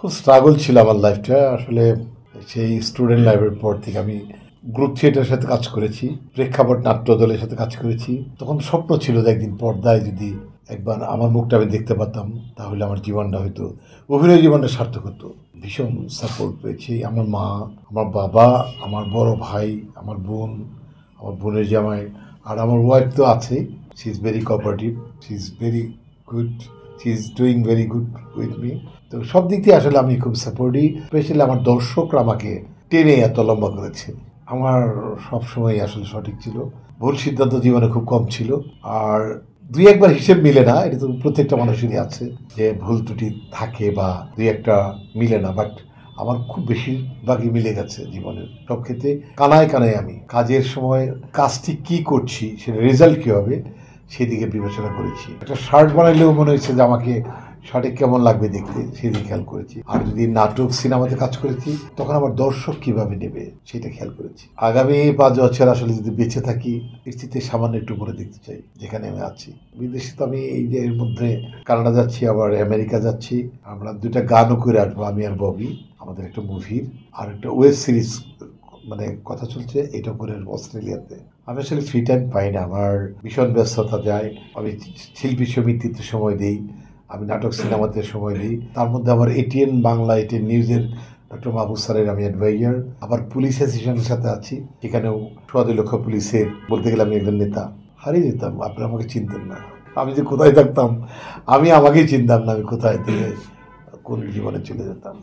খুব স্ট্রাগল ছিল আমার লাইফটা আসলে। সেই স্টুডেন্ট লাইফের পর থেকে আমি গ্রুপ থিয়েটারের সাথে কাজ করেছি, প্রেক্ষাপট নাট্য দলের সাথে কাজ করেছি। তখন স্বপ্ন ছিল যে একদিন পর্দায় যদি একবার আমার মুখটা আমি দেখতে পারতাম, তাহলে আমার জীবনটা হয়তো, অভিনয় জীবনটা সার্থক হতো। ভীষণ সাপোর্ট পেয়েছি আমার মা, আমার বাবা, আমার বড় ভাই, আমার বোন, আমার বোনের জামাই, আর আমার ওয়াইফ তো আছে। She is very cooperative, she is very good, she is doing very good with me. তো সব দিক দিয়ে আসলে আমি খুব সাপোর্টিভ। স্পেশালি আমার দর্শকরা আমাকে টেনে এত লম্বা করেছে। আমার সবসময় আসলে সঠিক ছিল, ভুল সিদ্ধান্ত জীবনে খুব কম ছিল। আর দুই একবার হিসেব মিলে না, এটা তো প্রত্যেকটা মানুষেরই আছে যে ভুল ত্রুটি থাকে বা দুই একটা মিলে না, বাট আমার খুব বেশিরভাগই মিলে গেছে জীবনের সব ক্ষেত্রে। কানায় কানায় আমি কাজের সময় কাজটি কি করছি, সেটা রেজাল্ট কী হবে সেদিকে বিবেচনা করেছি। একটা শার্ট বানাইলেও মনে হচ্ছে যে আমাকে শার্টে কেমন লাগবে দেখতে, সেদিকে খেয়াল করেছি। আর যদি নাটক সিনেমাতে কাজ করেছি, তখন আমার দর্শক কিভাবে নেবে সেটা খেয়াল করেছি। আগামী 5 বছর আসলে যদি বেঁচে থাকি, এর থেকে সামান্য একটু উপরে দেখতে চাই যেখানে আমি আছি। বিদেশে তো আমি এই যে এর মধ্যে কানাডা যাচ্ছি, আবার আমেরিকা যাচ্ছি। আমরা 2টা গানও করে আসবো, আমি আর ববি। আমাদের একটা মুভির আর একটা ওয়েব সিরিজ মানে কথা চলছে, এটা করে অস্ট্রেলিয়াতে। আমি আসলে ফ্রি টাইম পাই না, আমার ভীষণ ব্যস্ততা যায়। আমি শিল্পী সমিতিতে সময় দিই, আমি নাটক সিনেমাতে সময় দিই। তার মধ্যে আমার এটিএন বাংলা, এটিএন নিউজের ডক্টর মাহবুব স্যারের আমি অ্যাডভাইজার। আবার পুলিশ অ্যাসোসিয়েশনের সাথে আছি, এখানেও 2.5 লক্ষ পুলিশের, বলতে গেলে আমি একজন নেতা। হারিয়ে যেতাম, আপনারা আমাকে চিনতেন না। আমি যে কোথায় থাকতাম, আমি আমাকেই চিনতাম না, আমি কোথায় থেকে কোন জীবনে চলে যেতাম।